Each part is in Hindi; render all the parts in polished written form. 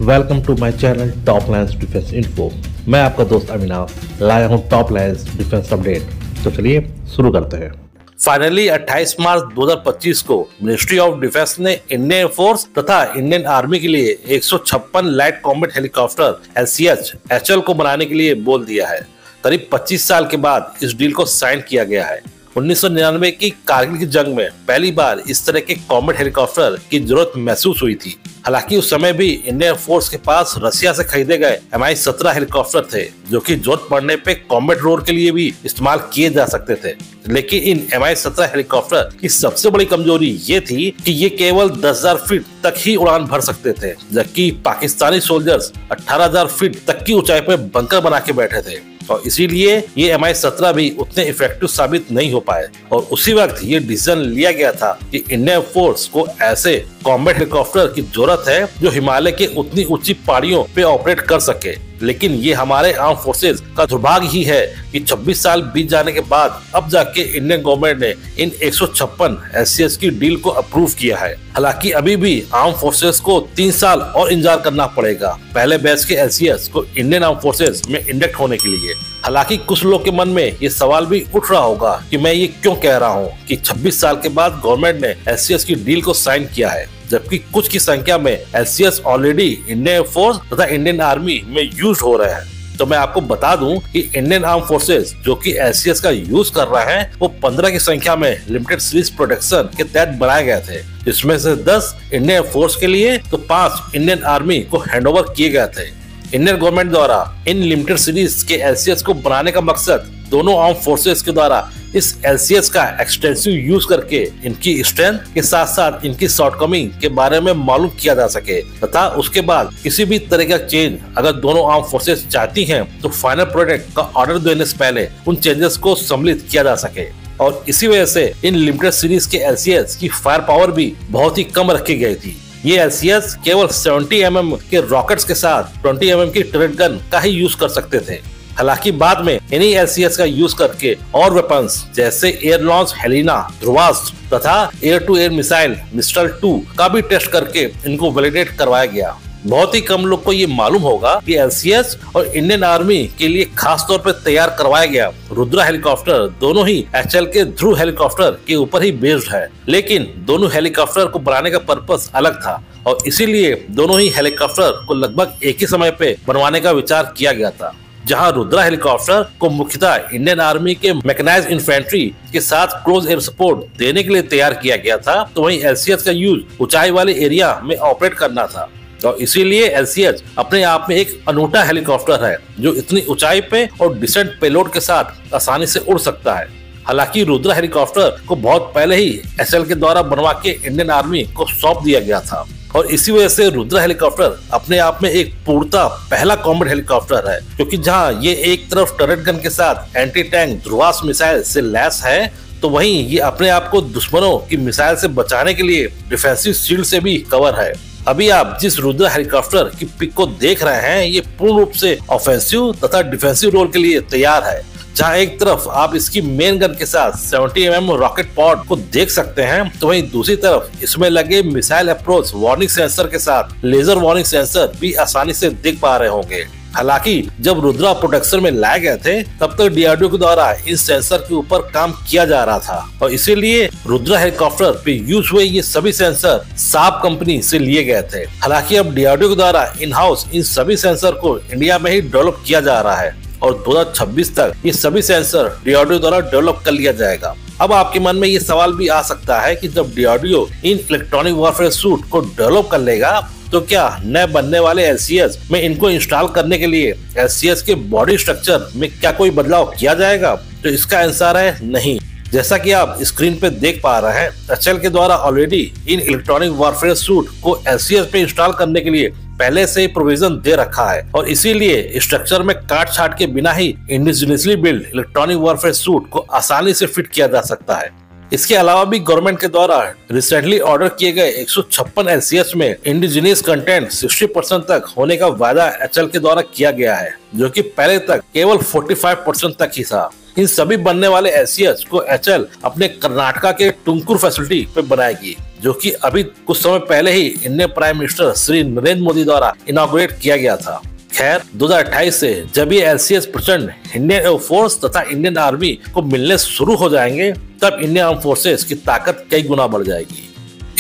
Welcome to my channel top lines defence info. मैं आपका दोस्त अविनाश लाया हूं टॉप लाइन्स डिफेंस अपडेट। तो चलिए शुरू करते हैं। फाइनली 28 मार्च 2025 को मिनिस्ट्री ऑफ डिफेंस ने इंडियन फोर्स तथा इंडियन आर्मी के लिए 156 light combat helicopter LCH HL को बनाने के लिए बोल दिया है। करीब 25 साल के बाद इस डील को साइन किया गया है। 1999 की कारगिल की जंग में पहली बार इस तरह के कॉम्बैट हेलीकॉप्टर की जरूरत महसूस हुई थी। हालांकि उस समय भी इंडियन फोर्स के पास रशिया से खरीदे गए Mi-17 हेलीकॉप्टर थे, जो कि जरूरत पड़ने पे कॉम्बैट रोल के लिए भी इस्तेमाल किए जा सकते थे। लेकिन इन Mi-17 हेलीकॉप्टर की सबसे बड़ी कमजोरी ये थी कि ये केवल 10,000 फीट तक ही उड़ान भर सकते थे, जबकि पाकिस्तानी सोल्जर्स 18,000 फीट तक की ऊंचाई पर बंकर बना के बैठे थे और इसीलिए ये Mi-17 भी उतने इफेक्टिव साबित नहीं हो पाए। और उसी वक्त ये डिसीजन लिया गया था कि इंडियन फोर्स को ऐसे कॉम्बैट हेलीकॉप्टर की जरूरत है जो हिमालय के उतनी ऊंची पहाड़ियों पे ऑपरेट कर सके। लेकिन ये हमारे आर्म फोर्सेज का दुर्भाग्य ही है कि 26 साल बीत जाने के बाद अब जाके इंडियन गवर्नमेंट ने इन 156 LCH की डील को अप्रूव किया है। हालांकि अभी भी आर्म फोर्सेज को 3 साल और इंतजार करना पड़ेगा पहले बैच के LCH को इंडियन आर्म फोर्सेज में इंडक्ट होने के लिए। हालांकि कुछ लोग के मन में ये सवाल भी उठ रहा होगा कि मैं ये क्यों कह रहा हूँ कि 26 साल के बाद गवर्नमेंट ने LCH की डील को साइन किया है, जबकि कुछ की संख्या में LCH ऑलरेडी इंडियन फोर्स तथा इंडियन आर्मी में यूज हो रहे हैं। तो मैं आपको बता दूं कि इंडियन आर्म फोर्सेस जो कि LCH का यूज कर रहे हैं वो 15 की संख्या में लिमिटेड सीरीज प्रोटेक्शन के तहत बनाए गए थे, जिसमें से 10 इंडियन फोर्स के लिए तो 5 इंडियन आर्मी को हैंडओवर किए गए थे। इंडियन गवर्नमेंट द्वारा इन लिमिटेड सीरीज के LCH को बनाने का मकसद दोनों आर्म फोर्सेस के द्वारा इस LCH का एक्सटेंसिव यूज करके इनकी स्ट्रेंथ के साथ साथ इनकी शॉर्टकमिंग के बारे में मालूम किया जा सके तथा उसके बाद किसी भी तरह का चेंज अगर दोनों आर्म फोर्सेस चाहती हैं तो फाइनल प्रोडक्ट का ऑर्डर देने से पहले उन चेंजेस को सम्मिलित किया जा सके। और इसी वजह से इन लिमिटेड सीरीज के LCH की फायर पावर भी बहुत ही कम रखी गई थी। ये LCH केवल 70 mm के रॉकेट्स के साथ 20 mm की टर्रेट गन का ही यूज कर सकते थे। हालांकि बाद में इन्हीं LCH का यूज करके और वेपन्स जैसे एयर लॉन्च हेलिना, ध्रुवास्त्र तथा air to air missile Mistral 2 का भी टेस्ट करके इनको वैलिडेट करवाया गया। बहुत ही कम लोग को ये मालूम होगा कि LCH और इंडियन आर्मी के लिए खास तौर पर तैयार करवाया गया रुद्रा हेलीकॉप्टर दोनों ही HL के ध्रुव हेलीकॉप्टर के ऊपर ही बेस्ड है। लेकिन दोनों हेलीकॉप्टर को बनाने का पर्पस अलग था और इसीलिए दोनों ही हेलीकॉप्टर को लगभग एक ही समय पे बनवाने का विचार किया गया था। जहां रुद्रा हेलीकॉप्टर को मुख्यतः इंडियन आर्मी के मैकेनाइज्ड इन्फेंट्री के साथ क्लोज एयर सपोर्ट देने के लिए तैयार किया गया था, तो वहीं LCH का यूज ऊंचाई वाले एरिया में ऑपरेट करना था। और इसीलिए LCH अपने आप में एक अनूठा हेलीकॉप्टर है जो इतनी ऊंचाई पे और डिसेंट पेलोड के साथ आसानी से उड़ सकता है। हालांकि रुद्रा हेलीकॉप्टर को बहुत पहले ही HL के द्वारा बनवा के इंडियन आर्मी को सौंप दिया गया था और इसी वजह से रुद्रा हेलीकॉप्टर अपने आप में एक पूर्णतः पहला कॉम्बैट हेलीकॉप्टर है, क्योंकि जहां ये एक तरफ टर्रेट गन के साथ एंटी टैंक ध्रुवास्त्र मिसाइल से लैस है, तो वहीं ये अपने आप को दुश्मनों की मिसाइल से बचाने के लिए डिफेंसिव शील्ड से भी कवर है। अभी आप जिस रुद्रा हेलीकॉप्टर की पिक को देख रहे हैं ये पूर्ण रूप से ऑफेंसिव तथा डिफेंसिव रोल के लिए तैयार है। जहां एक तरफ आप इसकी मेन गन के साथ 70 mm रॉकेट पॉड को देख सकते हैं, तो वहीं दूसरी तरफ इसमें लगे मिसाइल अप्रोच वार्निंग सेंसर के साथ लेजर वार्निंग सेंसर भी आसानी से दिख पा रहे होंगे। हालांकि जब रुद्रा प्रोडक्शन में लाए गए थे तब तक DRDO के द्वारा इस सेंसर के ऊपर काम किया जा रहा था और इसीलिए रुद्रा हेलीकॉप्टर पे यूज हुए ये सभी सेंसर साब कंपनी से लिए गए थे। हालांकि अब DRDO के द्वारा इन हाउस इन सभी सेंसर को इंडिया में ही डेवलप किया जा रहा है और 2026 तक ये सभी सेंसर DRDO द्वारा डेवलप कर लिया जाएगा। अब आपके मन में ये सवाल भी आ सकता है कि जब DRDO इन इलेक्ट्रॉनिक वॉरफेयर सूट को डेवलप कर लेगा तो क्या नए बनने वाले LCH में इनको इंस्टॉल करने के लिए LCH के बॉडी स्ट्रक्चर में क्या कोई बदलाव किया जाएगा? तो इसका आंसर है नहीं। जैसा कि आप स्क्रीन पे देख पा रहे हैं, HL के द्वारा already in electronic warfare suite को LCH पे इंस्टॉल करने के लिए पहले से ही प्रोविजन दे रखा है और इसीलिए स्ट्रक्चर में काट छाट के बिना ही indigenously build electronic warfare suite को आसानी से फिट किया जा सकता है। इसके अलावा भी गवर्नमेंट के द्वारा रिसेंटली ऑर्डर किए गए 156 LCH में इंडिजिनियस कंटेंट 60% तक होने का वादा HL के द्वारा किया गया है, जो कि पहले तक केवल 45% तक ही था। इन सभी बनने वाले LCH को HL अपने कर्नाटका के टुमकुर फैसिलिटी पे बनाएगी, जो कि अभी कुछ समय पहले ही Indian prime minister Shri Narendra Modi द्वारा इनॉग्रेट किया गया था। खैर 2028 से जब ये LCS प्रचंड इंडियन एयरफोर्स तथा इंडियन आर्मी को मिलने शुरू हो जाएंगे, तब इंडियन आर्म फोर्सेस की ताकत कई गुना बढ़ जाएगी।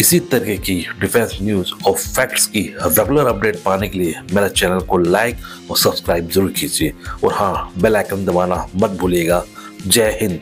इसी तरह की डिफेंस न्यूज और फैक्ट्स की रेगुलर अपडेट पाने के लिए मेरे चैनल को लाइक और सब्सक्राइब जरूर कीजिए और हाँ, बेल आइकन दबाना मत भूलिएगा। जय हिंद।